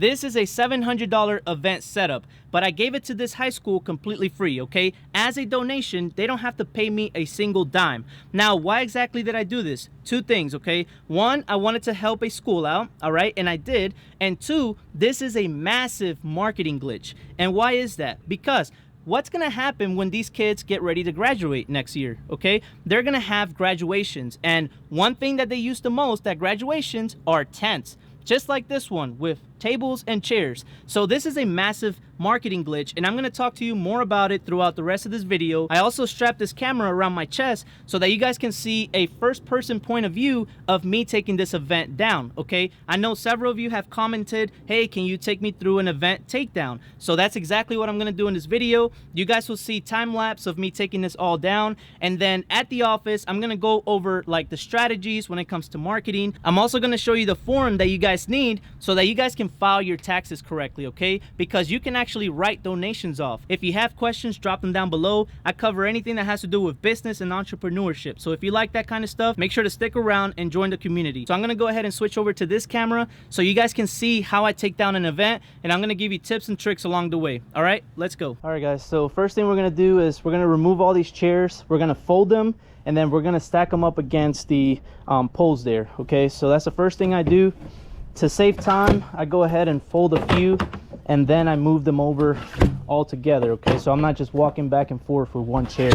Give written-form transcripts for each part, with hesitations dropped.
This is a $700 event setup, but I gave it to this high school completely free, okay? As a donation, they don't have to pay me a single dime. Now, why exactly did I do this? Two things, okay? One, I wanted to help a school out, all right? And I did. And two, this is a massive marketing glitch. And why is that? Because what's gonna happen when these kids get ready to graduate next year, okay? They're gonna have graduations, and one thing that they use the most at graduations are tents, just like this one with tables and chairs. So this is a massive marketing glitch, and I'm going to talk to you more about it throughout the rest of this video. I also strapped this camera around my chest so that you guys can see a first-person point of view of me taking this event down, okay? I know several of you have commented, hey, can you take me through an event takedown? So that's exactly what I'm going to do in this video. You guys will see time-lapse of me taking this all down, and then at the office, I'm going to go over like the strategies when it comes to marketing. I'm also going to show you the form that you guys need so that you guys can file your taxes correctly, okay? Because you can actually write donations off. If you have questions, drop them down below. I cover anything that has to do with business and entrepreneurship. So if you like that kind of stuff, make sure to stick around and join the community. So I'm gonna go ahead and switch over to this camera so you guys can see how I take down an event, and I'm gonna give you tips and tricks along the way. All right, let's go. All right, guys, so first thing we're gonna do is we're gonna remove all these chairs. We're gonna fold them, and then we're gonna stack them up against the poles there, okay? So that's the first thing I do. To save time, I go ahead and fold a few, and then I move them over all together, okay? So I'm not just walking back and forth with one chair,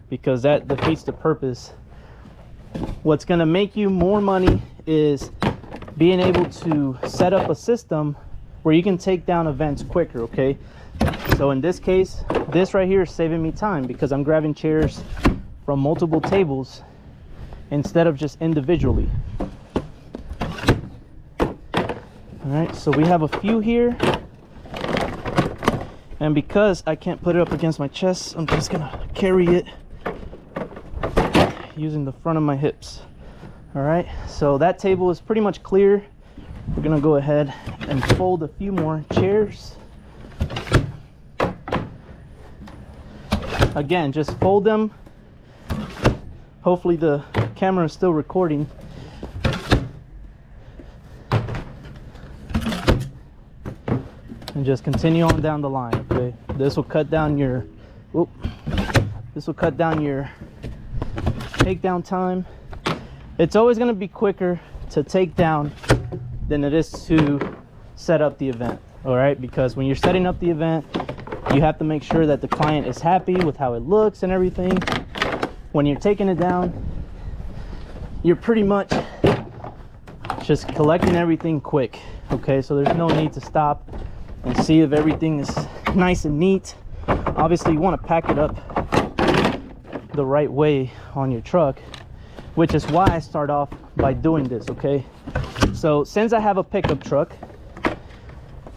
because that defeats the purpose. What's gonna make you more money is being able to set up a system where you can take down events quicker, okay? So in this case, this right here is saving me time because I'm grabbing chairs from multiple tables instead of just individually. All right, so we have a few here, and because I can't put it up against my chest, I'm just gonna carry it using the front of my hips. All right, so that table is pretty much clear. We're gonna go ahead and fold a few more chairs. Again, just fold them. Hopefully the camera is still recording. And just continue on down the line, okay? This will cut down your takedown time. It's always going to be quicker to take down than it is to set up the event, all right? Because when you're setting up the event, you have to make sure that the client is happy with how it looks and everything. When you're taking it down, you're pretty much just collecting everything quick, okay? So there's no need to stop and see if everything is nice and neat. Obviously you want to pack it up the right way on your truck, which is why I start off by doing this, okay? So since I have a pickup truck,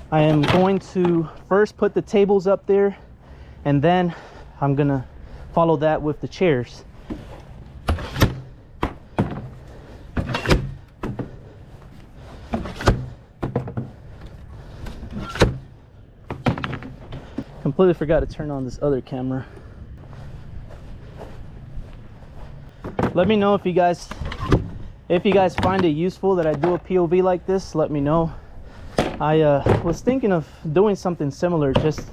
I am going to first put the tables up there, and then I'm gonna follow that with the chairs. Completely forgot to turn on this other camera. Let me know if you guys find it useful that I do a POV like this. Let me know. I was thinking of doing something similar just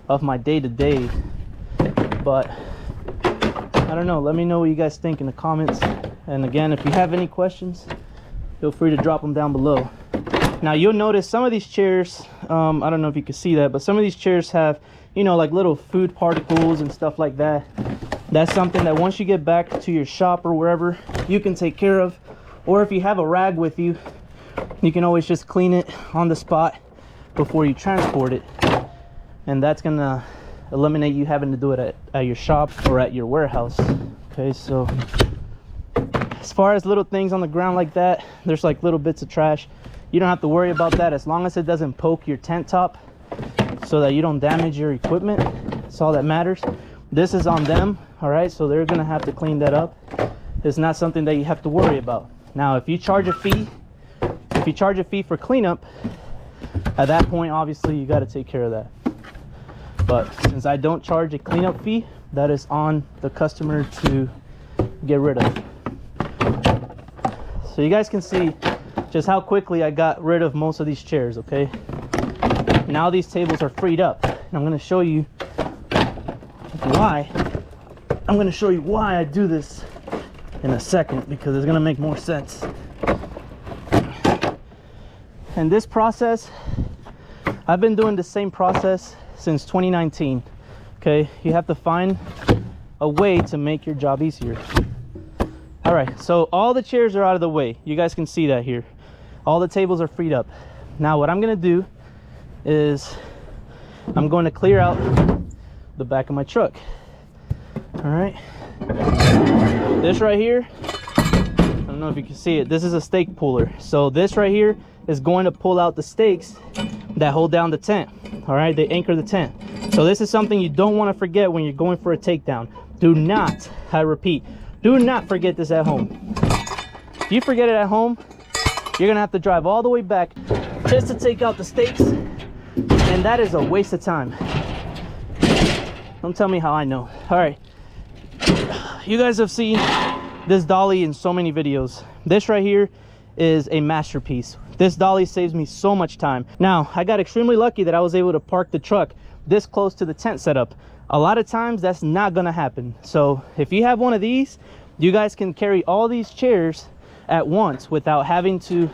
of my day-to-day, but I don't know. Let me know what you guys think in the comments. And again, if you have any questions, feel free to drop them down below. Now you'll notice some of these chairs, I don't know if you can see that, but some of these chairs have, you know, like little food particles and stuff like that. That's something that once you get back to your shop or wherever, you can take care of. Or if you have a rag with you, you can always just clean it on the spot before you transport it. And that's gonna eliminate you having to do it at your shop or at your warehouse. Okay, so as far as little things on the ground like that, there's like little bits of trash. You don't have to worry about that as long as it doesn't poke your tent top so that you don't damage your equipment. That's all that matters. This is on them, all right? So they're gonna have to clean that up. It's not something that you have to worry about. Now, if you charge a fee for cleanup, at that point, obviously you gotta take care of that. But since I don't charge a cleanup fee, that is on the customer to get rid of. So you guys can see just how quickly I got rid of most of these chairs, okay? Now these tables are freed up. And I'm going to show you why. I'm going to show you why I do this in a second, because it's going to make more sense. And this process, I've been doing the same process since 2019. Okay, you have to find a way to make your job easier. All right, so all the chairs are out of the way. You guys can see that here. All the tables are freed up. Now what I'm gonna do is I'm going to clear out the back of my truck. All right, this right here, I don't know if you can see it, this is a stake puller. So this right here is going to pull out the stakes that hold down the tent. All right, they anchor the tent. So this is something you don't want to forget when you're going for a takedown. Do not, I repeat, do not forget this at home. If you forget it at home, you're gonna have to drive all the way back just to take out the stakes, and that is a waste of time. Don't tell me how I know. All right, you guys have seen this dolly in so many videos. This right here is a masterpiece. This dolly saves me so much time. Now, I got extremely lucky that I was able to park the truck this close to the tent setup. A lot of times that's not gonna happen. So if you have one of these, you guys can carry all these chairs at once without having to,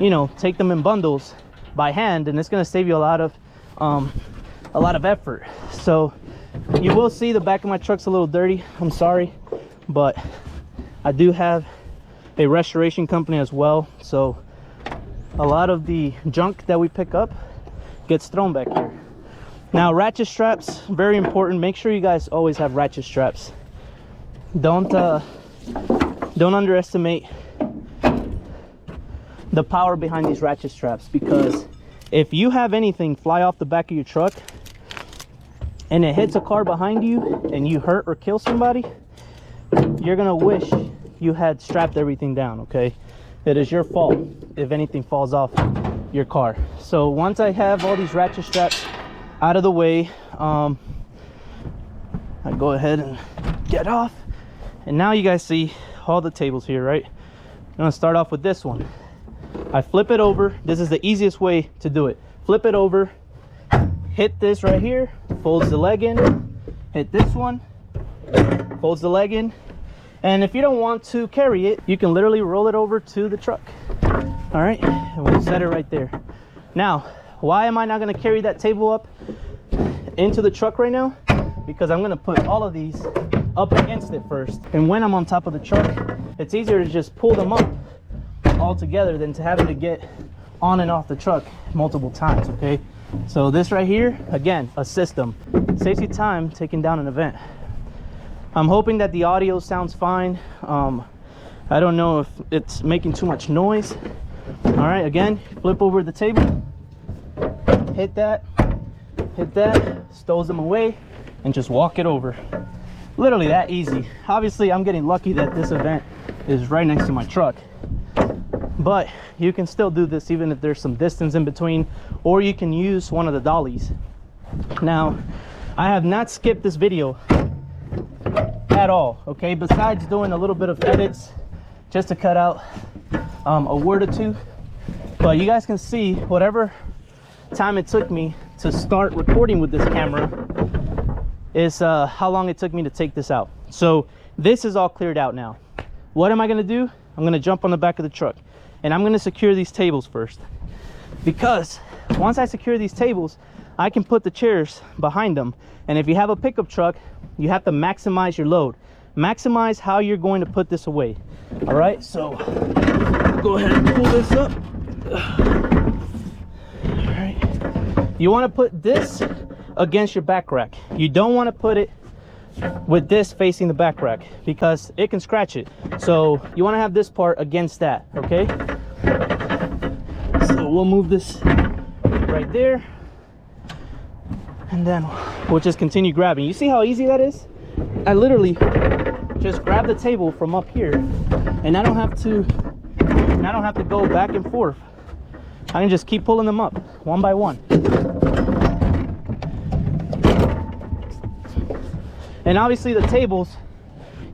you know, take them in bundles by hand, and it's gonna save you a lot of effort. So you will see the back of my truck's a little dirty. I'm sorry, but I do have a restoration company as well, so a lot of the junk that we pick up gets thrown back here. Now, ratchet straps, very important. Make sure you guys always have ratchet straps. Don't underestimate the power behind these ratchet straps, because if you have anything fly off the back of your truck and it hits a car behind you and you hurt or kill somebody, you're gonna wish you had strapped everything down. Okay, it is your fault if anything falls off your car. So once I have all these ratchet straps out of the way, I go ahead and get off, and now you guys see all the tables here, right? I'm gonna start off with this one. I flip it over. This is the easiest way to do it. Flip it over, hit this right here, folds the leg in, hit this one, folds the leg in, and if you don't want to carry it, you can literally roll it over to the truck. All right, and we'll set it right there. Now, why am I not gonna carry that table up into the truck right now? Because I'm gonna put all of these up against it first. And when I'm on top of the truck, it's easier to just pull them up all together than to having to get on and off the truck multiple times, okay? So this right here, again, a system. Saves you time taking down an event. I'm hoping that the audio sounds fine. I don't know if it's making too much noise. All right, again, flip over the table, hit that, stows them away, and just walk it over. Literally that easy. Obviously, I'm getting lucky that this event is right next to my truck, but you can still do this even if there's some distance in between, or you can use one of the dollies. Now, I have not skipped this video at all, okay, besides doing a little bit of edits just to cut out a word or two. But you guys can see whatever time it took me to start recording with this camera is how long it took me to take this out. So this is all cleared out now. What am I gonna do? I'm gonna jump on the back of the truck, and I'm gonna secure these tables first, because once I secure these tables, I can put the chairs behind them. And if you have a pickup truck, you have to maximize your load. Maximize how you're going to put this away. All right, so go ahead and pull this up. All right, you want to put this against your back rack. You don't want to put it with this facing the back rack, because it can scratch it. So you want to have this part against that, okay? So we'll move this right there, and then we'll just continue grabbing. You see how easy that is? I literally just grab the table from up here, and I don't have to go back and forth. I can just keep pulling them up one by one. And obviously the tables,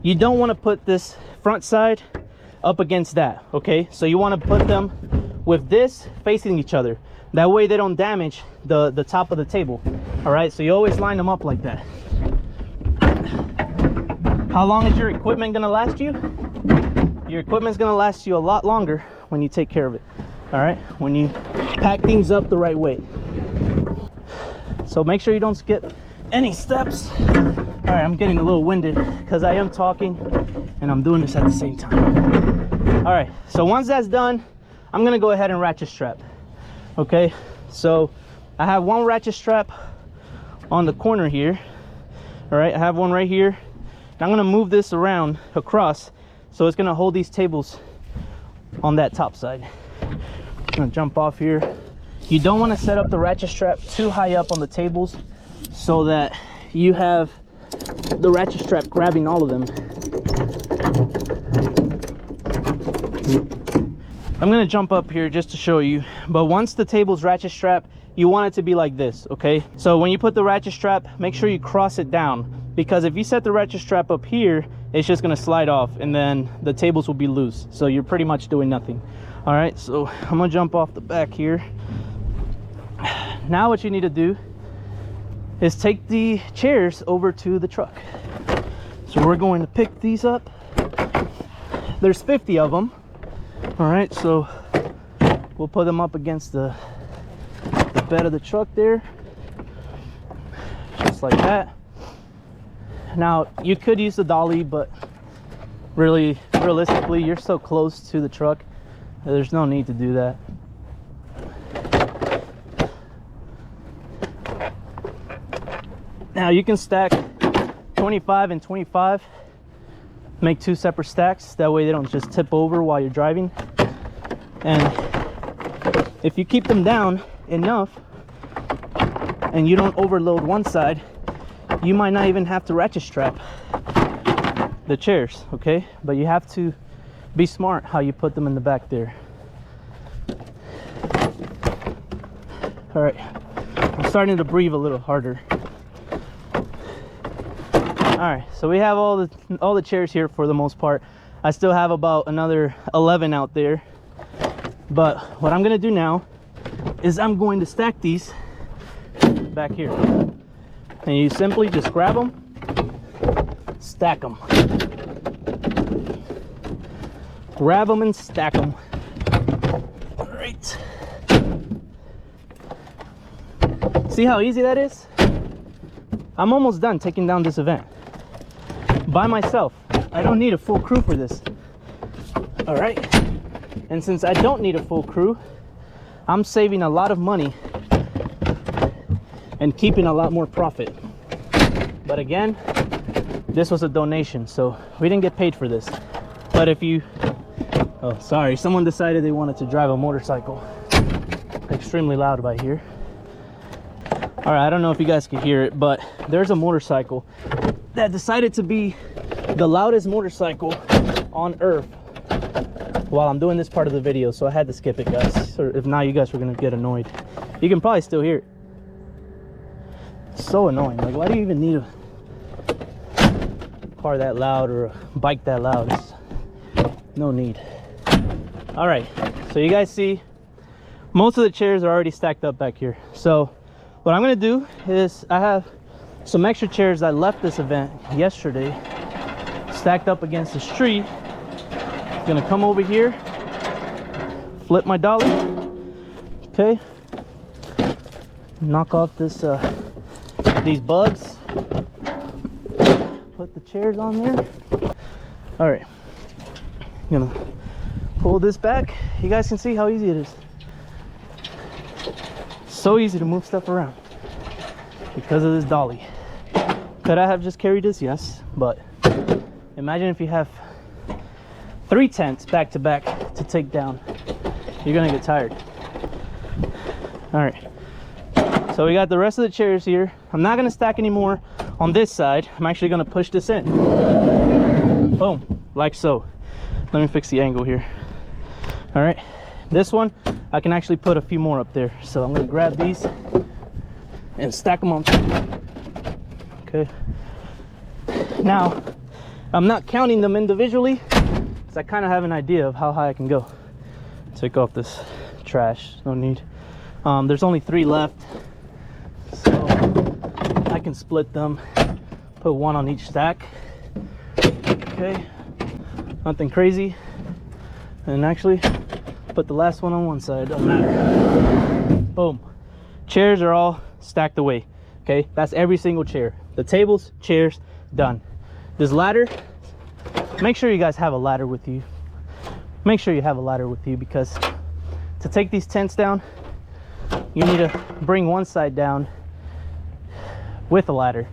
you don't want to put this front side up against that, okay? So you want to put them with this facing each other. That way they don't damage the top of the table. All right, so you always line them up like that. How long is your equipment gonna last you? Your equipment's gonna last you a lot longer when you take care of it. All right, when you pack things up the right way. So make sure you don't skip any steps. All right, I'm getting a little winded because I am talking and I'm doing this at the same time. All right, so once that's done, I'm gonna go ahead and ratchet strap. Okay, so I have one ratchet strap on the corner here. All right, I have one right here. And I'm gonna move this around across, so it's gonna hold these tables on that top side. I'm gonna jump off here. You don't want to set up the ratchet strap too high up on the tables so that you have the ratchet strap grabbing all of them. I'm gonna jump up here just to show you, but once the table's ratchet strap, you want it to be like this, okay? So when you put the ratchet strap, make sure you cross it down, because if you set the ratchet strap up here, it's just gonna slide off and then the tables will be loose, so you're pretty much doing nothing. All right, so I'm gonna jump off the back here. Now what you need to do is take the chairs over to the truck. So we're going to pick these up. There's 50 of them. All right, so we'll put them up against the bed of the truck there, just like that. Now you could use the dolly, but realistically, you're so close to the truck, there's no need to do that. Now you can stack 25 and 25, make 2 separate stacks, that way they don't just tip over while you're driving. And if you keep them down enough and you don't overload one side, you might not even have to ratchet strap the chairs, okay? But you have to be smart how you put them in the back there. All right, I'm starting to breathe a little harder. All right, so we have all the chairs here for the most part. I still have about another 11 out there, but what I'm gonna do now is I'm going to stack these back here, and you simply just grab them, stack them, grab them and stack them. All right, see how easy that is? I'm almost done taking down this event by myself. I don't need a full crew for this. All right, and since I don't need a full crew, I'm saving a lot of money and keeping a lot more profit. But again, this was a donation, so we didn't get paid for this. But if you, oh sorry, someone decided they wanted to drive a motorcycle. Extremely loud by here. All right, I don't know if you guys can hear it, but there's a motorcycle that decided to be the loudest motorcycle on earth while I'm doing this part of the video, so I had to skip it, guys. Or if not, you guys were gonna get annoyed. You can probably still hear it. It's so annoying. Like, why do you even need a car that loud or a bike that loud? It's no need. All right, so you guys see most of the chairs are already stacked up back here. So what I'm gonna do is, I have some extra chairs I left this event yesterday stacked up against this tree. I'm gonna come over here, flip my dolly, okay, knock off this these bugs, put the chairs on there. All right, I'm gonna pull this back. You guys can see how easy it is. So easy to move stuff around because of this dolly. Could I have just carried this? Yes, but imagine if you have 3 tents back to back to take down. You're gonna get tired. All right, so we got the rest of the chairs here. I'm not gonna stack anymore on this side. I'm actually gonna push this in. Boom, like so. Let me fix the angle here. All right, this one, I can actually put a few more up there. So I'm gonna grab these and stack them on top. Okay. Now, I'm not counting them individually, because I kind of have an idea of how high I can go. Take off this trash, no need. There's only 3 left, so I can split them, put 1 on each stack. Okay, nothing crazy. And actually put the last one on one side, don't matter. Boom. Chairs are all stacked away. Okay, that's every single chair. The tables, chairs, done. This ladder, make sure you guys have a ladder with you. Make sure you have a ladder with you, because to take these tents down, you need to bring one side down with a ladder.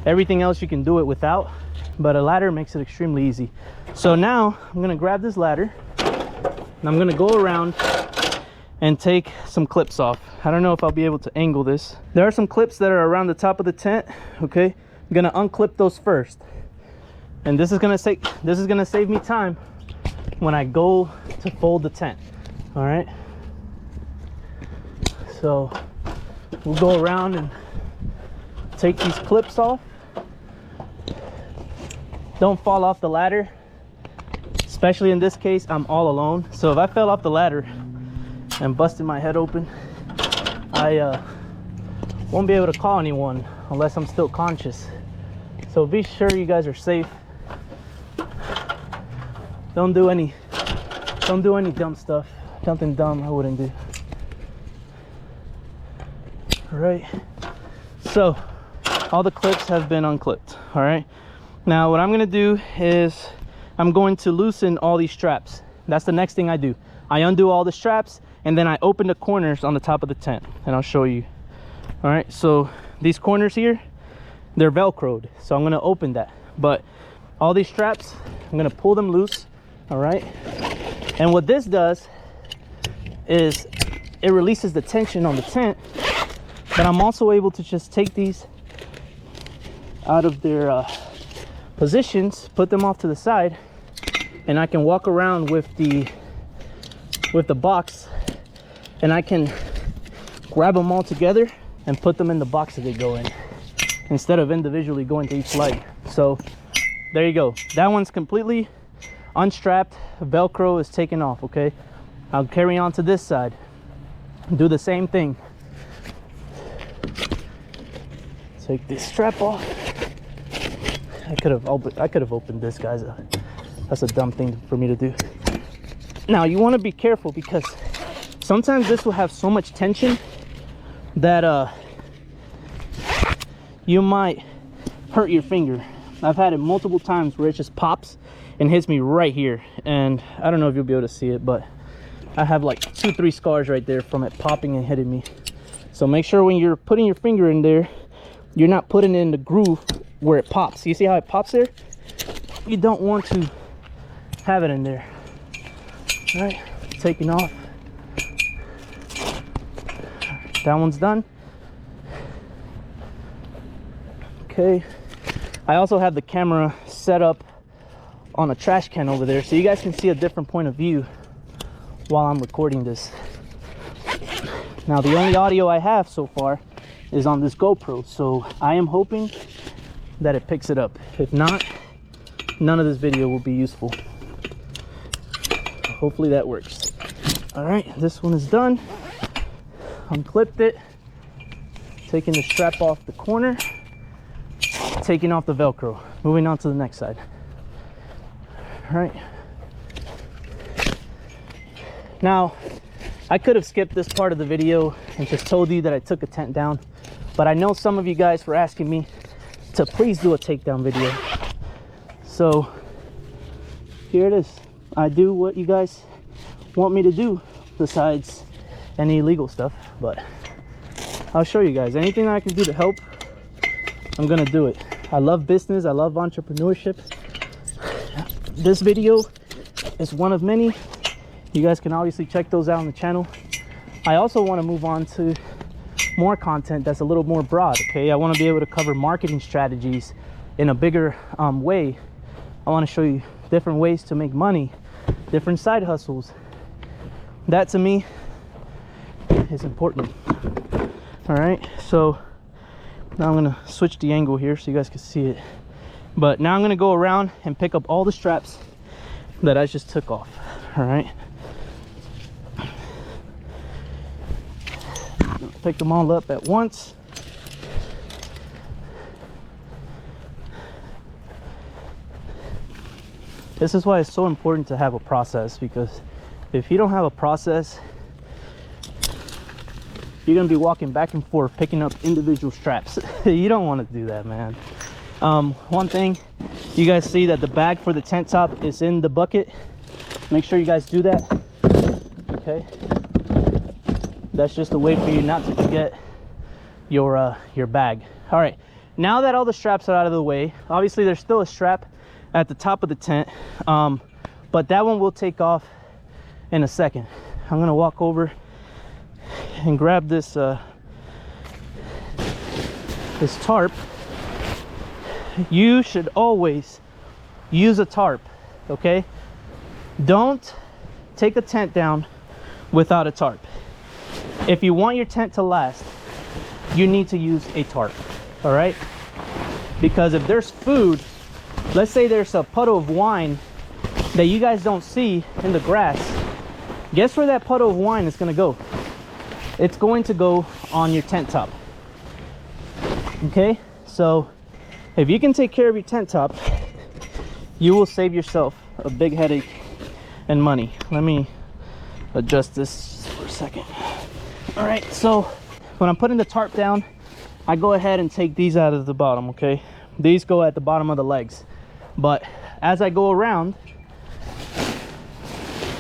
Everything else you can do it without, but a ladder makes it extremely easy. So now I'm gonna grab this ladder and I'm gonna go around and take some clips off. I don't know if I'll be able to angle this. There are some clips that are around the top of the tent. Okay, I'm gonna unclip those first, and this is gonna save me time when I go to fold the tent. All right, so we'll go around and take these clips off. Don't fall off the ladder, especially in this case. I'm all alone, so if I fell off the ladder and busted my head open, I won't be able to call anyone unless I'm still conscious. So be sure you guys are safe. Don't do any dumb stuff. Something dumb I wouldn't do. All right, so all the clips have been unclipped. All right, now what I'm gonna do is I'm going to loosen all these straps. That's the next thing I do. I undo all the straps, and then I open the corners on the top of the tent, and I'll show you. All right, so these corners here, they're velcroed, so I'm gonna open that. But all these straps, I'm gonna pull them loose. All right, and what this does is it releases the tension on the tent, but I'm also able to just take these out of their positions, put them off to the side, and I can walk around with the box, and I can grab them all together and put them in the box that they go in, instead of individually going to each leg. So there you go. That one's completely unstrapped. Velcro is taken off. Okay, I'll carry on to this side, do the same thing. Take this strap off. I could have opened this, guys. That's a dumb thing for me to do. Now you want to be careful, because sometimes this will have so much tension that you might hurt your finger. I've had it multiple times where it just pops and hits me right here, and I don't know if you'll be able to see it, but I have like 2-3 scars right there from it popping and hitting me. So make sure when you're putting your finger in there, you're not putting it in the groove where it pops. You see how it pops there? You don't want to have it in there. All right, taking off. That one's done. Okay, I also have the camera set up on a trash can over there, so you guys can see a different point of view while I'm recording this. Now the only audio I have so far is on this GoPro, so I am hoping that it picks it up. If not, none of this video will be useful. Hopefully that works. All right, this one is done. Unclipped it, taking the strap off the corner, taking off the Velcro. Moving on to the next side. All right. Now, I could have skipped this part of the video and just told you that I took a tent down, but I know some of you guys were asking me to please do a takedown video. So here it is. I do what you guys want me to do besides any illegal stuff, but I'll show you guys anything I can do to help. I'm gonna do it. I love business. I love entrepreneurship. This video is one of many. You guys can obviously check those out on the channel. I also want to move on to more content that's a little more broad. Okay, I want to be able to cover marketing strategies in a bigger way. I want to show you different ways to make money, different side hustles. That to me is important. All right, so now I'm gonna switch the angle here so you guys can see it. But now I'm gonna go around and pick up all the straps that I just took off. All right, pick them all up at once. This is why it's so important to have a process, because if you don't have a process, you're gonna be walking back and forth picking up individual straps. You don't want to do that, man. One thing, you guys see that the bag for the tent top is in the bucket. Make sure you guys do that. Okay, that's just a way for you not to forget your bag. All right, now that all the straps are out of the way, obviously there's still a strap at the top of the tent, but that one will take off in a second. I'm gonna walk over and grab this this tarp. You should always use a tarp, okay? Don't take a tent down without a tarp. If you want your tent to last, you need to use a tarp, all right? Because if there's food, let's say there's a puddle of wine that you guys don't see in the grass, guess where that puddle of wine is going to go? It's going to go on your tent top. Okay, so if you can take care of your tent top, you will save yourself a big headache and money. Let me adjust this for a second. All right, so when I'm putting the tarp down, I go ahead and take these out of the bottom. Okay, these go at the bottom of the legs, but as I go around,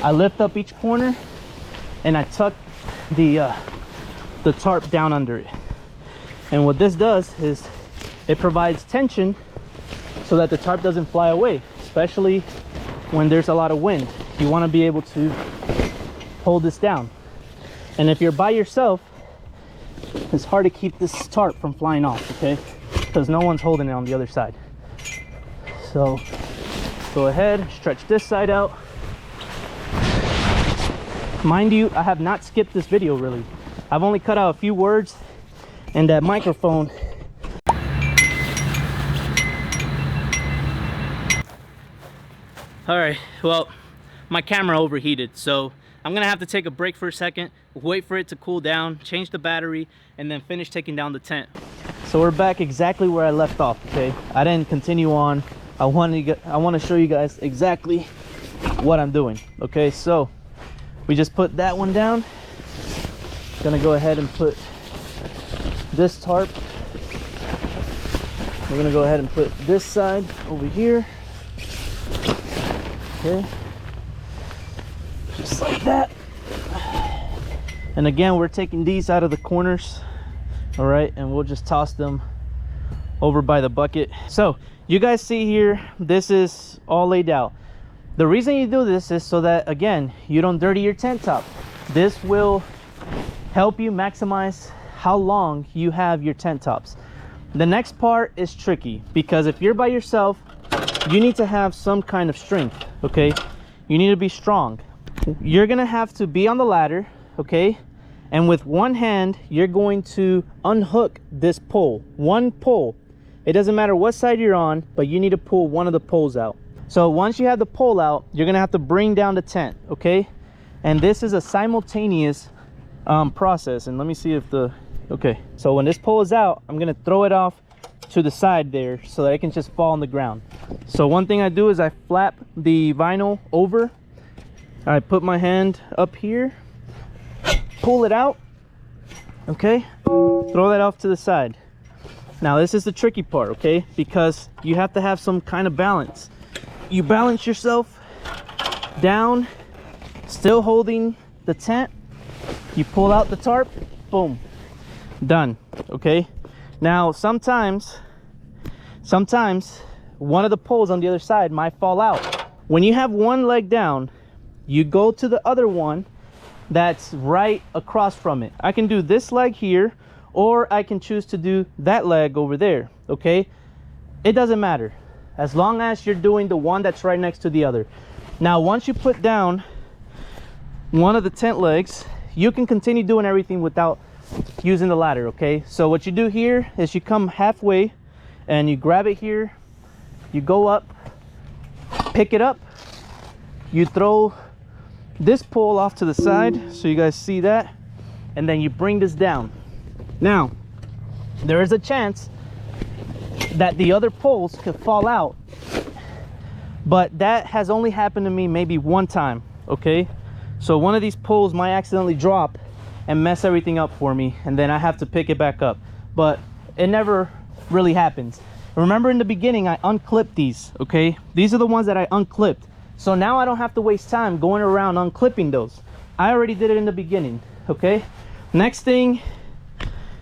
I lift up each corner and I tuck the tarp down under it. And what this does is it provides tension so that the tarp doesn't fly away, especially when there's a lot of wind. You want to be able to hold this down. And if you're by yourself, it's hard to keep this tarp from flying off, okay? Because no one's holding it on the other side. So go ahead, stretch this side out. Mind you, I have not skipped this video really. I've only cut out a few words and that microphone. All right, well, my camera overheated, so I'm gonna have to take a break for a second, wait for it to cool down, change the battery, and then finish taking down the tent. So we're back exactly where I left off, okay? I didn't continue on. I want to show you guys exactly what I'm doing, okay? So we just put that one down. Gonna go ahead and put this tarp. We're gonna go ahead and put this side over here. Okay, just like that. And again, we're taking these out of the corners, all right, and we'll just toss them over by the bucket. So you guys see here, this is all laid out. The reason you do this is so that, again, you don't dirty your tent top. This will help you maximize how long you have your tent tops. The next part is tricky, because if you're by yourself, you need to have some kind of strength, okay? You need to be strong. You're gonna have to be on the ladder, okay? And with one hand, you're going to unhook this pole. One pole. It doesn't matter what side you're on, but you need to pull one of the poles out. So once you have the pole out, you're gonna have to bring down the tent, okay? And this is a simultaneous process. And let me see if okay. So when this pole is out, I'm gonna throw it off to the side there so that it can just fall on the ground. So one thing I do is I flap the vinyl over. I put my hand up here, pull it out, okay? Throw that off to the side. Now this is the tricky part, okay? Because you have to have some kind of balance. You balance yourself down, still holding the tent. You pull out the tarp, boom, done, okay? Now sometimes one of the poles on the other side might fall out. When you have one leg down, you go to the other one that's right across from it. I can do this leg here, or I can choose to do that leg over there, okay? It doesn't matter, as long as you're doing the one that's right next to the other. Now once you put down one of the tent legs, you can continue doing everything without using the ladder, okay? So what you do here is you come halfway and you grab it here, you go up, pick it up, you throw this pole off to the side so you guys see that, and then you bring this down, Now, there is a chance that the other poles could fall out, but that has only happened to me maybe one time, okay? So one of these poles might accidentally drop and mess everything up for me, and then I have to pick it back up, but it never really happens. Remember, in the beginning I unclipped these, okay? These are the ones that I unclipped, so now I don't have to waste time going around unclipping those. I already did it in the beginning, okay? Next thing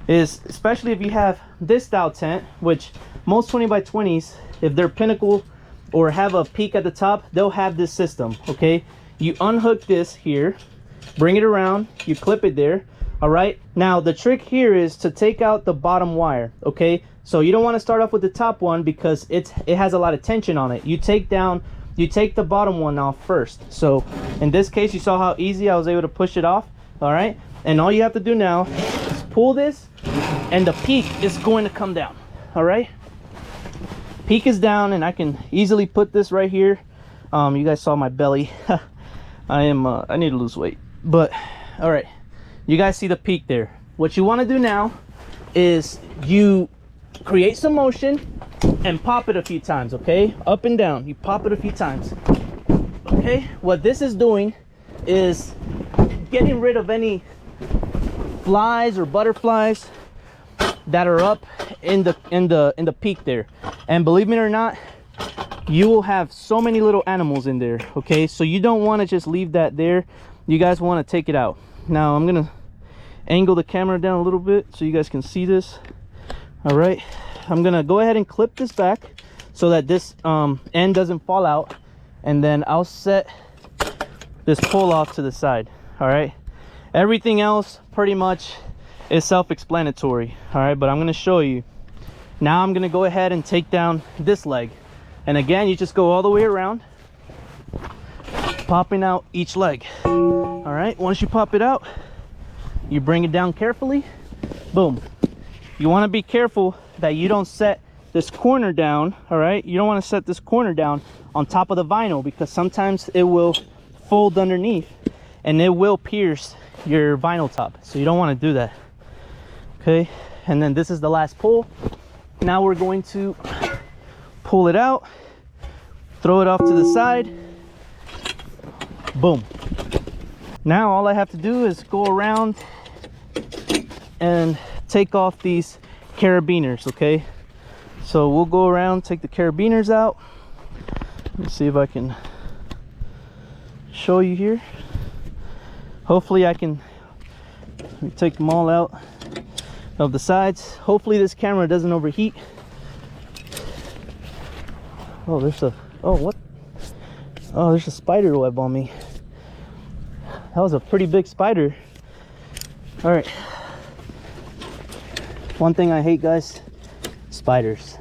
is, especially if you have this style tent, which most 20 by 20s, if they're pinnacle or have a peak at the top, they'll have this system, okay? You unhook this here, bring it around, you clip it there. All right, now the trick here is to take out the bottom wire, okay? So you don't want to start off with the top one because it has a lot of tension on it. You take the bottom one off first. So in this case, you saw how easy I was able to push it off. All right, and all you have to do now is pull this, and the peak is going to come down. All right, peak is down, and I can easily put this right here. You guys saw my belly. I need to lose weight, but all right, you guys see the peak there. What you want to do now is you create some motion and pop it a few times, okay? Up and down, you pop it a few times, okay? What this is doing is getting rid of any flies or butterflies that are up in the peak there. And believe me or not, you will have so many little animals in there, okay? So you don't want to just leave that there. You guys want to take it out. Now I'm gonna angle the camera down a little bit so you guys can see this. All right, I'm gonna go ahead and clip this back so that this end doesn't fall out, and then I'll set this pole off to the side. All right, everything else pretty much is self-explanatory. All right, but I'm gonna show you now. I'm gonna go ahead and take down this leg, and again, you just go all the way around, popping out each leg. All right, once you pop it out, you bring it down carefully. Boom. You want to be careful that you don't set this corner down. All right, you don't want to set this corner down on top of the vinyl, because sometimes it will fold underneath and it will pierce your vinyl top, so you don't want to do that. Okay, and then this is the last pull. Now we're going to pull it out, throw it off to the side. Boom. Now all I have to do is go around and take off these carabiners, okay? So we'll go around, take the carabiners out. Let's see if I can show you here. Hopefully I can take them all out of the sides. Hopefully this camera doesn't overheat. Oh, there's a, oh, what? Oh, there's a spider web on me. That was a pretty big spider. All right. One thing I hate, guys, spiders.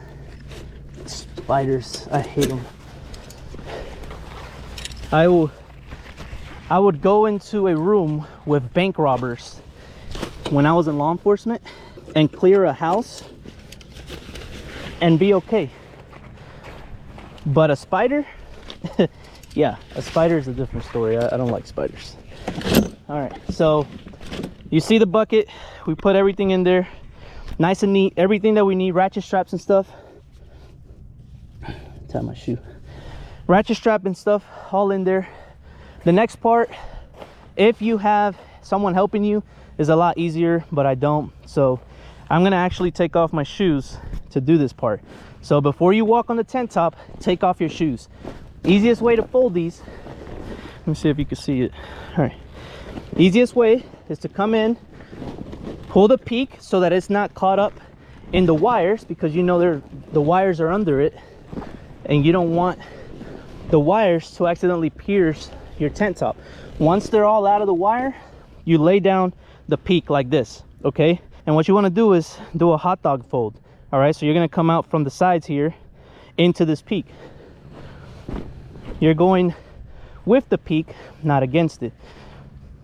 Spiders, I hate them. I would go into a room with bank robbers when I was in law enforcement and clear a house and be okay. But a spider, yeah, a spider is a different story. I don't like spiders. All right, so you see the bucket, we put everything in there. Nice and neat, everything that we need, ratchet straps and stuff. Tie my shoe. Ratchet strap and stuff all in there. The next part, if you have someone helping you, is a lot easier, but I don't. So I'm gonna actually take off my shoes to do this part. So before you walk on the tent top, take off your shoes. Easiest way to fold these, let me see if you can see it. All right, easiest way is to come in, pull the peak so that it's not caught up in the wires, because you know the wires are under it, and you don't want the wires to accidentally pierce your tent top. Once they're all out of the wire, you lay down the peak like this, okay? And what you want to do is do a hot dog fold. All right, so you're going to come out from the sides here into this peak. You're going with the peak, not against it.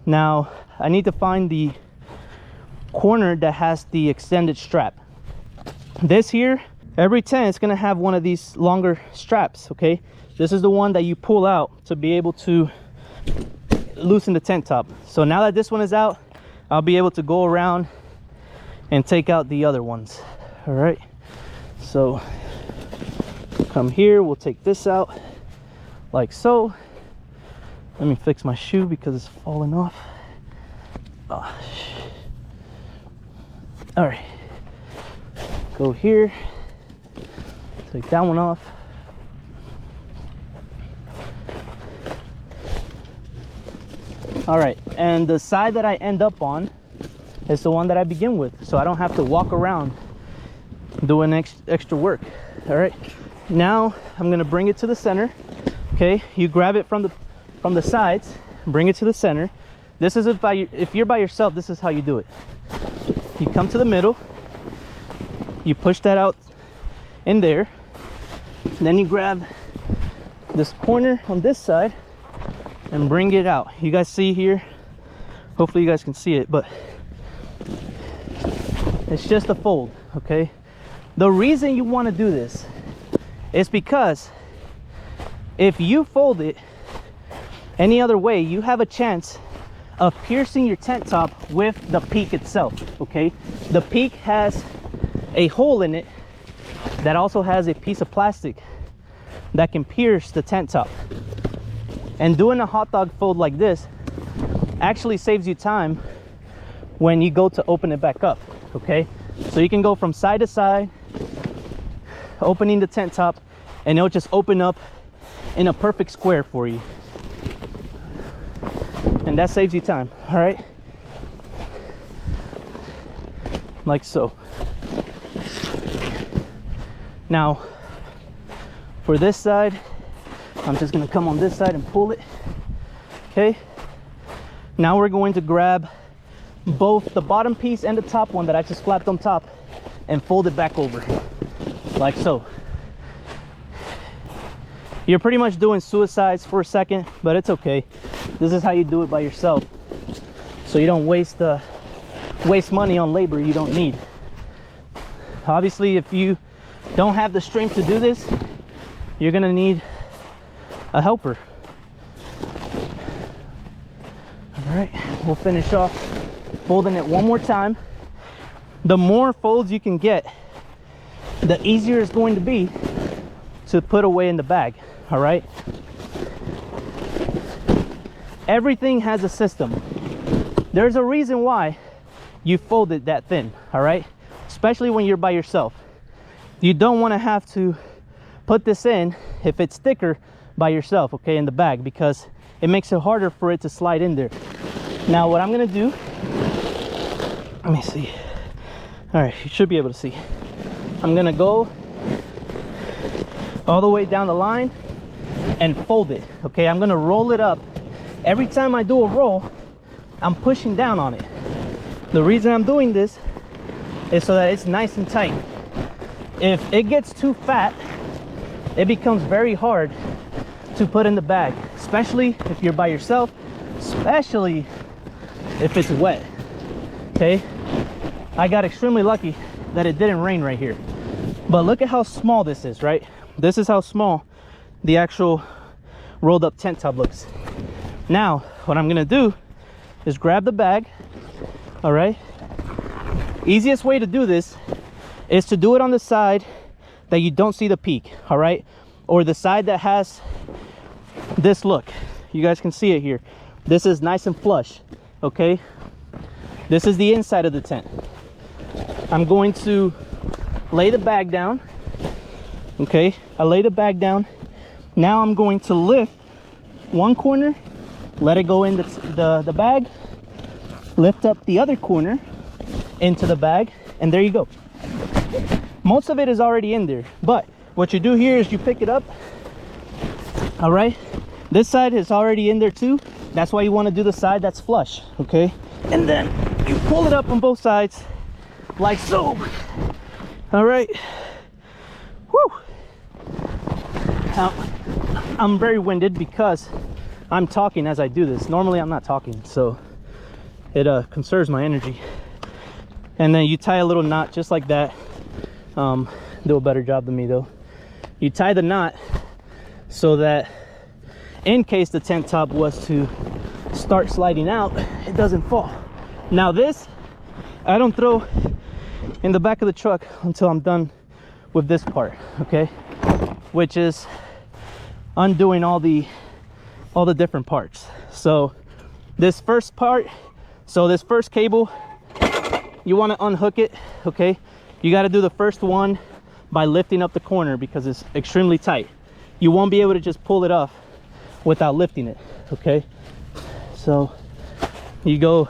Now I need to find the corner that has the extended strap. This here, every tent is going to have one of these longer straps, okay? This is the one that you pull out to be able to loosen the tent top. So now that this one is out, I'll be able to go around and take out the other ones. All right, so come here, we'll take this out like so. Let me fix my shoe because it's falling off. Oh. All right, go here, take that one off. All right, and the side that I end up on is the one that I begin with, so I don't have to walk around doing extra work. All right, now I'm gonna bring it to the center. Okay, you grab it from the sides, bring it to the center. This is if you're by yourself, this is how you do it. You come to the middle, you push that out in there, then you grab this corner on this side and bring it out. You guys see here, hopefully you guys can see it, but it's just a fold. Okay, the reason you want to do this is because if you fold it any other way, you have a chance of piercing your tent top with the peak itself. Okay, the peak has a hole in it that also has a piece of plastic that can pierce the tent top, and doing a hot dog fold like this actually saves you time when you go to open it back up. Okay, so you can go from side to side opening the tent top, and it'll just open up in a perfect square for you, and that saves you time. All right, like so. Now for this side, I'm just gonna come on this side and pull it. Okay, now we're going to grab both the bottom piece and the top one that I just flapped on top and fold it back over like so. You're pretty much doing suicides for a second, but it's okay. This is how you do it by yourself, so you don't waste money on labor you don't need. Obviously, if you don't have the strength to do this, you're gonna need a helper. All right, we'll finish off folding it one more time. The more folds you can get, the easier it's going to be to put away in the bag. All right, everything has a system. There's a reason why you fold it that thin. All right, especially when you're by yourself. You don't want to have to put this in if it's thicker by yourself, okay, in the bag, because it makes it harder for it to slide in there. Now what I'm gonna do, let me see. All right, you should be able to see. I'm gonna go all the way down the line and fold it. Okay, I'm gonna roll it up. Every time I do a roll, I'm pushing down on it. The reason I'm doing this is so that it's nice and tight. If it gets too fat, it becomes very hard to put in the bag, especially if you're by yourself, especially if it's wet. Okay, I got extremely lucky that it didn't rain right here, but look at how small this is, right? This is how small the actual rolled up tent top looks. Now what I'm gonna do is grab the bag. All right, easiest way to do this is to do it on the side that you don't see the peak. All right, or the side that has this look. You guys can see it here. This is nice and flush. Okay, this is the inside of the tent. I'm going to lay the bag down. Okay, I lay the bag down. Now I'm going to lift one corner, let it go in the bag, lift up the other corner into the bag, and there you go. Most of it is already in there, but what you do here is you pick it up. All right, this side is already in there too. That's why you want to do the side that's flush. Okay, and then you pull it up on both sides like so. All right, whoo. Now I'm very winded because I'm talking as I do this. Normally I'm not talking, so it conserves my energy. And then you tie a little knot just like that. Do a better job than me though. You tie the knot so that in case the tent top was to start sliding out, it doesn't fall. Now this, I don't throw in the back of the truck until I'm done with this part, okay, which is undoing all the different parts. So this first part, so this first cable, you want to unhook it, okay. You got to do the first one by lifting up the corner because it's extremely tight. You won't be able to just pull it off without lifting it, okay. So you go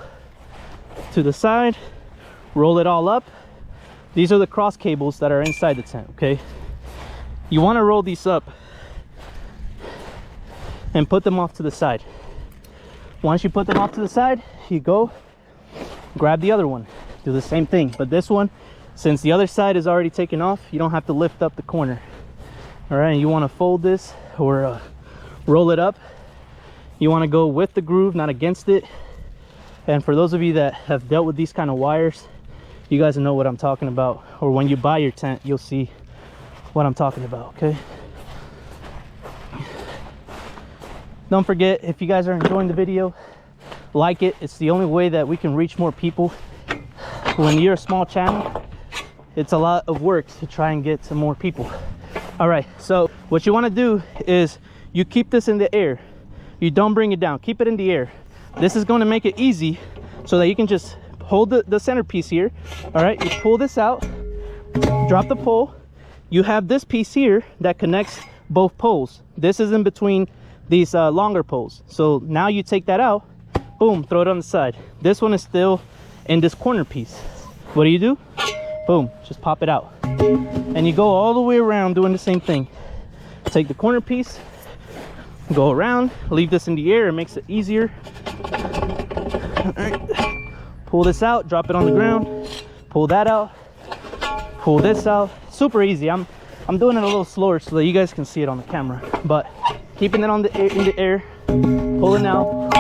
to the side, roll it all up. These are the cross cables that are inside the tent, okay. You want to roll these up and put them off to the side. Once you put them off to the side, you go grab the other one, do the same thing, but this one, since the other side is already taken off, you don't have to lift up the corner. All right, and you want to fold this or roll it up. You want to go with the groove, not against it. And for those of you that have dealt with these kind of wires, you guys know what I'm talking about, or when you buy your tent, you'll see what I'm talking about, okay. Don't forget, if you guys are enjoying the video, like it. It's the only way that we can reach more people. When you're a small channel, it's a lot of work to try and get to more people. All right, so what you want to do is you keep this in the air. You don't bring it down, keep it in the air. This is going to make it easy so that you can just hold the centerpiece here. All right, you pull this out, drop the pole. You have this piece here that connects both poles. This is in between these longer poles. So now you take that out, boom, throw it on the side. This one is still in this corner piece. What do? Boom, just pop it out. And you go all the way around doing the same thing. Take the corner piece, go around, leave this in the air, it makes it easier. All right. Pull this out, drop it on the ground, pull that out, pull this out. Super easy. I'm doing it a little slower so that you guys can see it on the camera, but keeping it in the air, pulling out,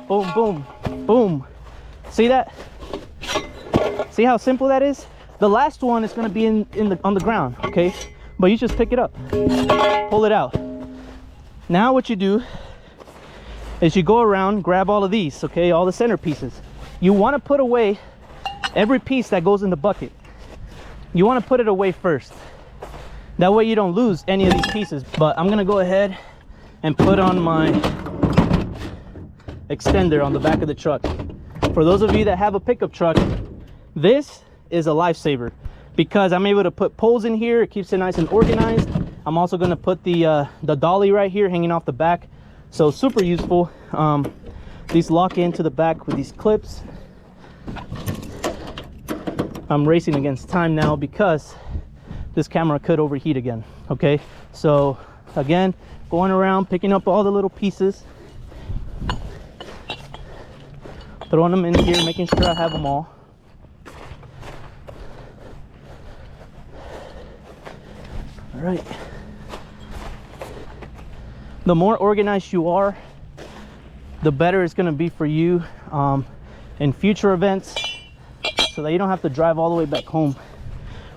boom, boom, boom. See that? See how simple that is? The last one is going to be on the ground, okay? But you just pick it up, pull it out. Now what you do is you go around, grab all of these, okay, all the center pieces. You want to put away every piece that goes in the bucket. You want to put it away first. That way you don't lose any of these pieces. But I'm going to go ahead and put on my extender on the back of the truck. For those of you that have a pickup truck, this is a lifesaver because I'm able to put poles in here. It keeps it nice and organized. I'm also going to put the dolly right here hanging off the back. So super useful. These lock into the back with these clips. I'm racing against time now because this camera could overheat again, okay? So again, going around, picking up all the little pieces, throwing them in here, making sure I have them all. All right. The more organized you are, the better it's going to be for you in future events, so that you don't have to drive all the way back home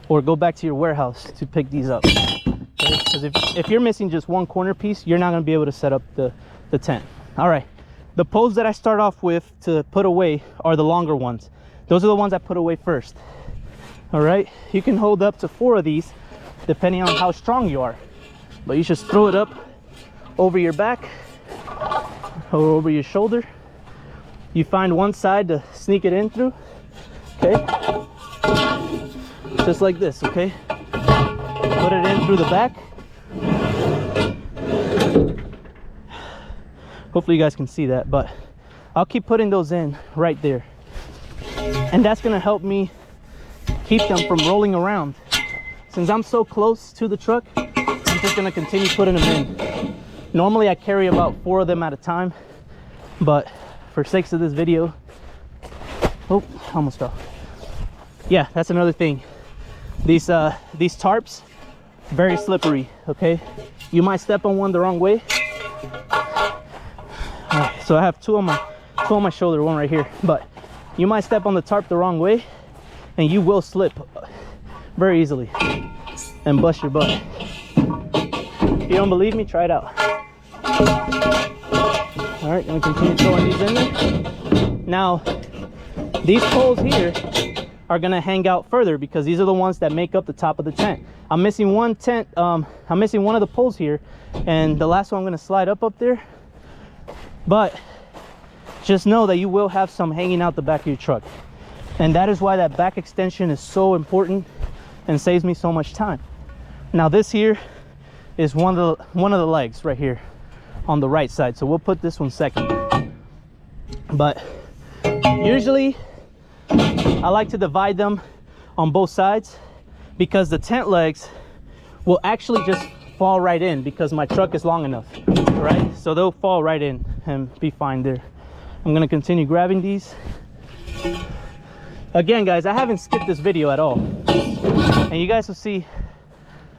or go back to your warehouse to pick these up. Because if you're missing just one corner piece, you're not going to be able to set up the tent. All right, the poles that I start off with to put away are the longer ones. Those are the ones I put away first. All right, you can hold up to 4 of these depending on how strong you are, but you just throw it up over your back or over your shoulder. You find one side to sneak it in through, okay, just like this, okay. Put it in through the back. Hopefully you guys can see that, but I'll keep putting those in right there, and that's gonna help me keep them from rolling around. Since I'm so close to the truck, I'm just gonna continue putting them in. Normally I carry about 4 of them at a time, but for sakes of this video, oh, almost fell. Yeah, that's another thing. These tarps, very slippery, okay? You might step on one the wrong way. All right, so I have two on my shoulder, one right here, but you might step on the tarp the wrong way and you will slip very easily and bust your butt. If you don't believe me, try it out. All right, gonna continue throwing these in there. Now, these poles here are gonna hang out further because these are the ones that make up the top of the tent. I'm missing one tent, I'm missing one of the poles here, and the last one I'm gonna slide up there. But just know that you will have some hanging out the back of your truck, and that is why that back extension is so important and saves me so much time. Now this here is one of the legs right here on the right side, so we'll put this one second. But usually I like to divide them on both sides because the tent legs will actually just fall right in because my truck is long enough, right? So they'll fall right in and be fine there. I'm gonna continue grabbing these. Again, guys, I haven't skipped this video at all, and you guys will see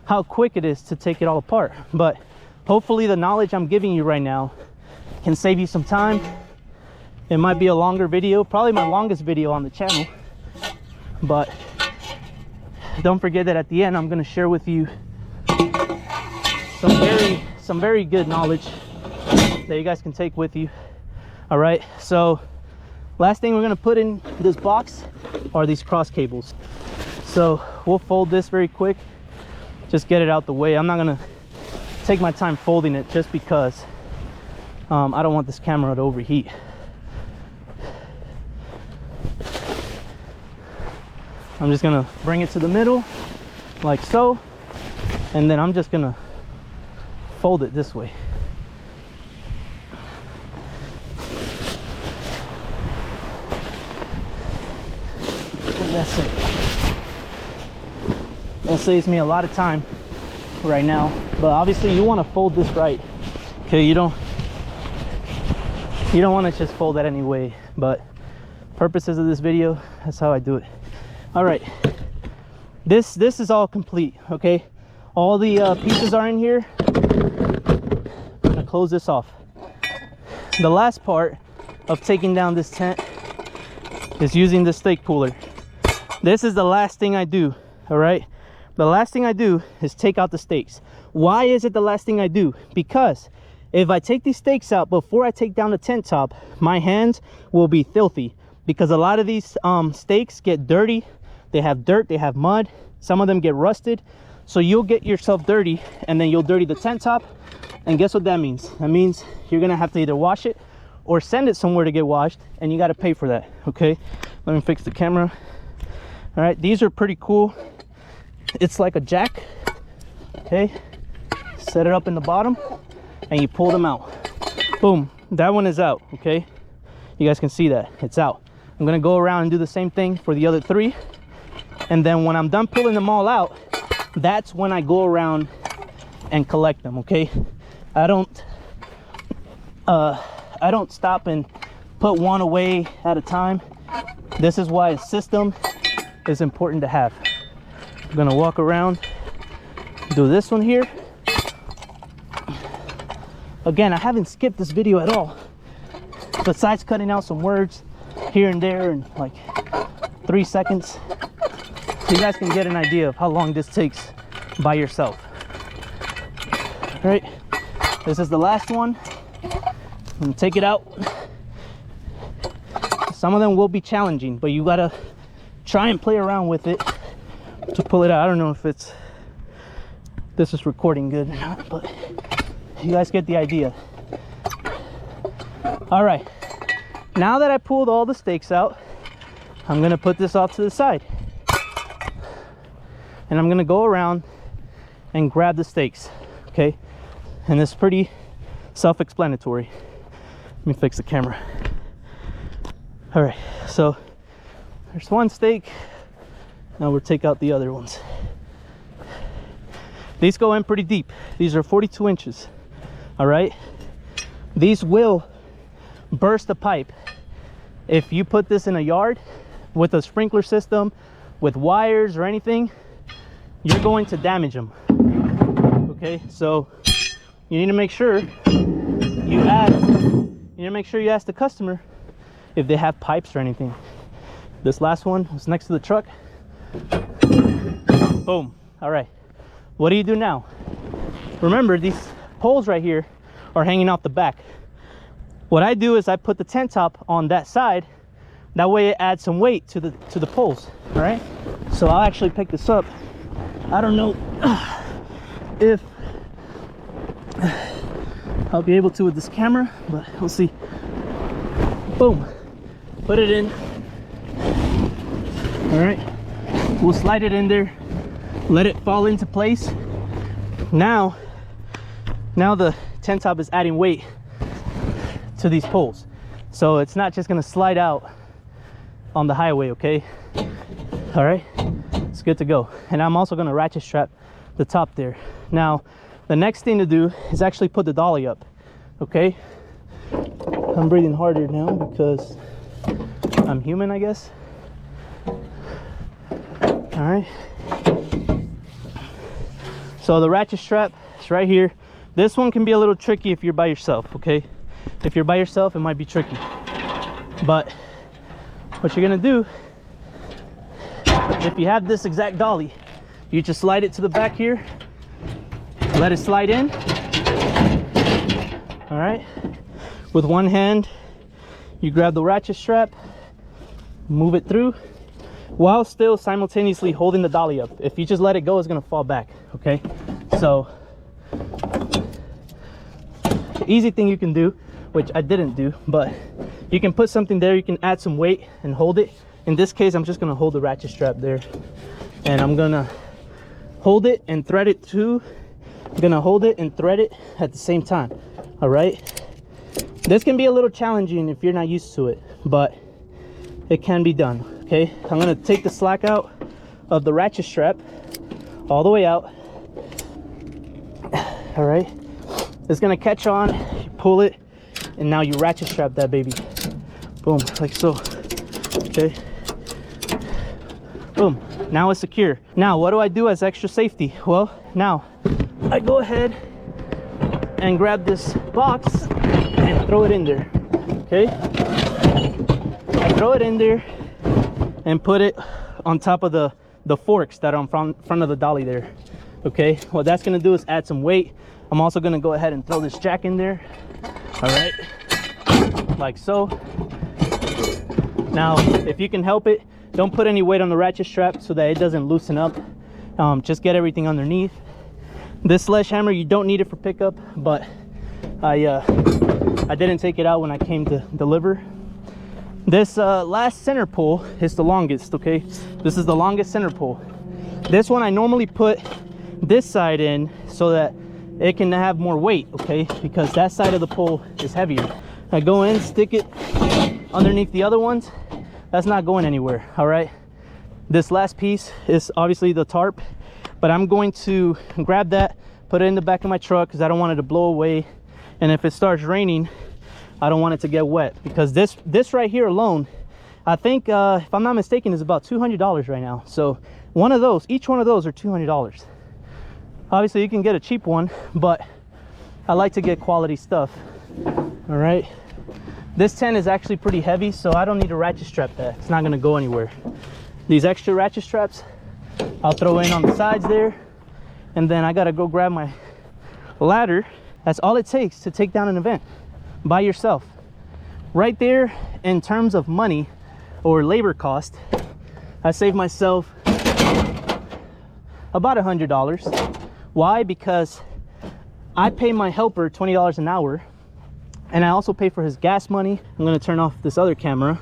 how quick it is to take it all apart. But hopefully the knowledge I'm giving you right now can save you some time. It might be a longer video, probably my longest video on the channel, but don't forget that at the end I'm going to share with you some very good knowledge that you guys can take with you. All right, so last thing we're going to put in this box are these cross cables. So we'll fold this very quick, just get it out the way. I'm not going to take my time folding it just because I don't want this camera to overheat. I'm just gonna bring it to the middle like so, and then I'm just gonna fold it this way. And that's it. That saves me a lot of time right now, but obviously you want to fold this right. Okay, you don't want to just fold that anyway, but purposes of this video, that's how I do it. All right, this is all complete. Okay, all the pieces are in here. I'm gonna close this off. The last part of taking down this tent is using the stake puller. This is the last thing I do. All right, the last thing I do is take out the stakes. Why is it the last thing I do? Because if I take these stakes out before I take down the tent top, my hands will be filthy because a lot of these stakes get dirty. They have dirt, they have mud, some of them get rusted. So you'll get yourself dirty and then you'll dirty the tent top. And guess what that means? That means you're gonna have to either wash it or send it somewhere to get washed, and you gotta pay for that, okay? Let me fix the camera. All right, these are pretty cool. It's like a jack, okay? Set it up in the bottom and you pull them out. Boom, that one is out, okay? You guys can see that, it's out. I'm gonna go around and do the same thing for the other three. And then when I'm done pulling them all out, that's when I go around and collect them, okay? I don't stop and put one away at a time. This is why a system is important to have. I'm gonna walk around, do this one here. Again, I haven't skipped this video at all, besides cutting out some words here and there in like 3 seconds. So you guys can get an idea of how long this takes by yourself. All right, this is the last one. I'm gonna take it out. Some of them will be challenging, but you gotta try and play around with it to pull it out. I don't know if this is recording good or not, but you guys get the idea. All right, now that I pulled all the stakes out, I'm gonna put this off to the side. And I'm gonna go around and grab the stakes, okay? And it's pretty self-explanatory. Let me fix the camera. All right, so there's one stake. Now we'll take out the other ones. These go in pretty deep. These are 42 inches, all right? These will burst the pipe. If you put this in a yard with a sprinkler system, with wires or anything, you're going to damage them, okay? So you need to make sure you ask the customer if they have pipes or anything. This last one was next to the truck. Boom. All right, what do you do now? Remember, these poles right here are hanging off the back. What I do is I put the tent top on that side That way it adds some weight to the poles. All right, so I'll actually pick this up. I don't know if I'll be able to with this camera, but we'll see. Boom, put it in. All right, we'll slide it in there, let it fall into place. Now the tent top is adding weight to these poles, so it's not just gonna slide out on the highway. Okay, all right, it's good to go. And I'm also gonna ratchet strap the top there. Now the next thing to do is actually put the dolly up. Okay, I'm breathing harder now because I'm human, I guess. All right, so the ratchet strap is right here. This one can be a little tricky if you're by yourself. Okay, if you're by yourself, it might be tricky, but what you're gonna do, if you have this exact dolly, you just slide it to the back here, let it slide in. All right, with one hand you grab the ratchet strap, move it through while still simultaneously holding the dolly up. If you just let it go, it's gonna fall back. Okay, so the easy thing you can do, which I didn't do, but you can put something there, you can add some weight and hold it. In this case, I'm just gonna hold the ratchet strap there, and I'm gonna hold it and thread it too. I'm gonna hold it and thread it at the same time. All right, this can be a little challenging if you're not used to it, but it can be done. Okay, I'm gonna take the slack out of the ratchet strap all the way out. All right, it's gonna catch on, you pull it, and now you ratchet strap that baby. Boom, like so. Okay, boom, now it's secure. Now what do I do as extra safety? Well, now I go ahead and grab this box and throw it in there. Okay, I throw it in there and put it on top of the forks that are in front of the dolly there. Okay, what that's gonna do is add some weight. I'm also gonna go ahead and throw this jack in there. All right, like so. Now if you can help it, don't put any weight on the ratchet strap so that it doesn't loosen up. Just get everything underneath. This sledgehammer, you don't need it for pickup, but I didn't take it out when I came to deliver. This last center pole is the longest. Okay, this is the longest center pole. This one I normally put this side in so that it can have more weight. Okay, because that side of the pole is heavier. I go in, stick it underneath the other ones. That's not going anywhere. All right, this last piece is obviously the tarp, but I'm going to grab that, put it in the back of my truck because I don't want it to blow away, and if it starts raining, I don't want it to get wet, because this right here alone, I think if I'm not mistaken, is about $200 right now. So one of those, each one of those are $200. Obviously you can get a cheap one, but I like to get quality stuff. All right, this tent is actually pretty heavy, so I don't need to ratchet strap that. It's not gonna go anywhere. These extra ratchet straps I'll throw in on the sides there, and then I gotta go grab my ladder. That's all it takes to take down an event by yourself. Right there, in terms of money or labor cost, I saved myself about $100. Why? Because I pay my helper $20 an hour, and I also pay for his gas money. I'm gonna turn off this other camera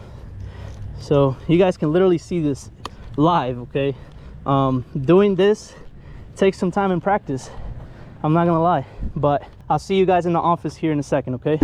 so you guys can literally see this live. Okay, doing this takes some time and practice, I'm not gonna lie, but I'll see you guys in the office here in a second. Okay.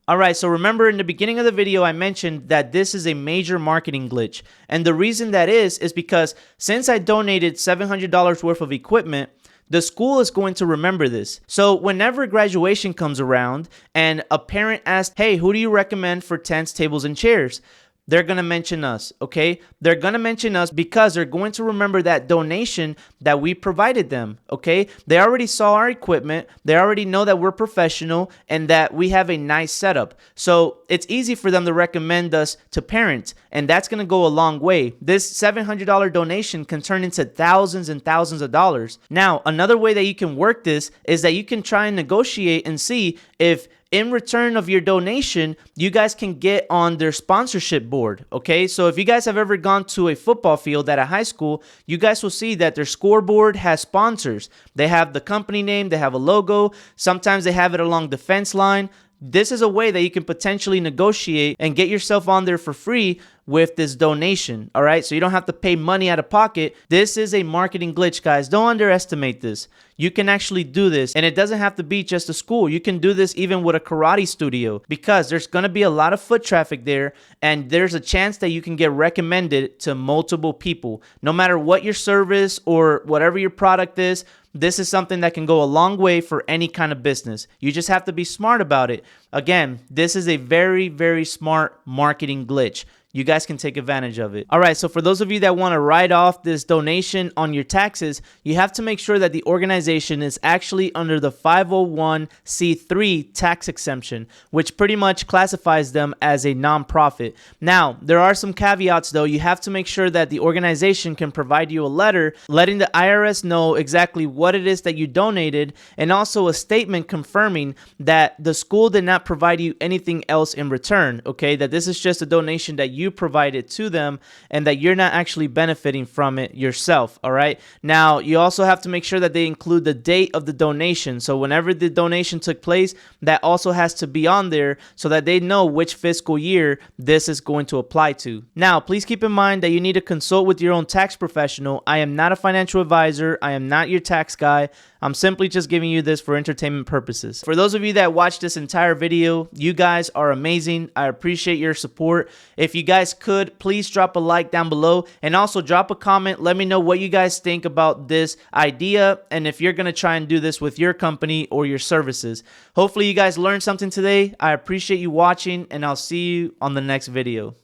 Alright, so remember in the beginning of the video I mentioned that this is a major marketing glitch, and the reason that is because since I donated $700 worth of equipment, the school is going to remember this. So whenever graduation comes around and a parent asks, hey, who do you recommend for tents, tables, and chairs? They're going to mention us, okay? They're going to mention us because they're going to remember that donation that we provided them, okay? They already saw our equipment. They already know that we're professional and that we have a nice setup. So it's easy for them to recommend us to parents, and that's going to go a long way. This $700 donation can turn into thousands and thousands of dollars. Now, another way that you can work this is that you can try and negotiate and see if in return of your donation, you guys can get on their sponsorship board, okay? So if you guys have ever gone to a football field at a high school, you guys will see that their scoreboard has sponsors. They have the company name, they have a logo, sometimes they have it along the fence line. This is a way that you can potentially negotiate and get yourself on there for free with this donation, all right? So you don't have to pay money out of pocket. This is a marketing glitch, guys. Don't underestimate this. You can actually do this, and it doesn't have to be just a school. You can do this even with a karate studio, because there's going to be a lot of foot traffic there, and there's a chance that you can get recommended to multiple people. No matter what your service or whatever your product is, this is something that can go a long way for any kind of business. You just have to be smart about it. Again, this is a very, very smart marketing glitch. You guys can take advantage of it. All right, so for those of you that want to write off this donation on your taxes, you have to make sure that the organization is actually under the 501c3 tax exemption, which pretty much classifies them as a nonprofit. Now, there are some caveats though. You have to make sure that the organization can provide you a letter letting the IRS know exactly what it is that you donated, and also a statement confirming that the school did not provide you anything else in return, okay? That this is just a donation that you provided to them and that you're not actually benefiting from it yourself, all right? Now, you also have to make sure that they include the date of the donation. So whenever the donation took place, that also has to be on there so that they know which fiscal year this is going to apply to. Now, please keep in mind that you need to consult with your own tax professional. I am not a financial advisor. I am not your tax guy. I'm simply just giving you this for entertainment purposes. For those of you that watched this entire video, you guys are amazing. I appreciate your support. If you guys could, please drop a like down below, and also drop a comment. Let me know what you guys think about this idea, and if you're going to try and do this with your company or your services. Hopefully you guys learned something today. I appreciate you watching, and I'll see you on the next video.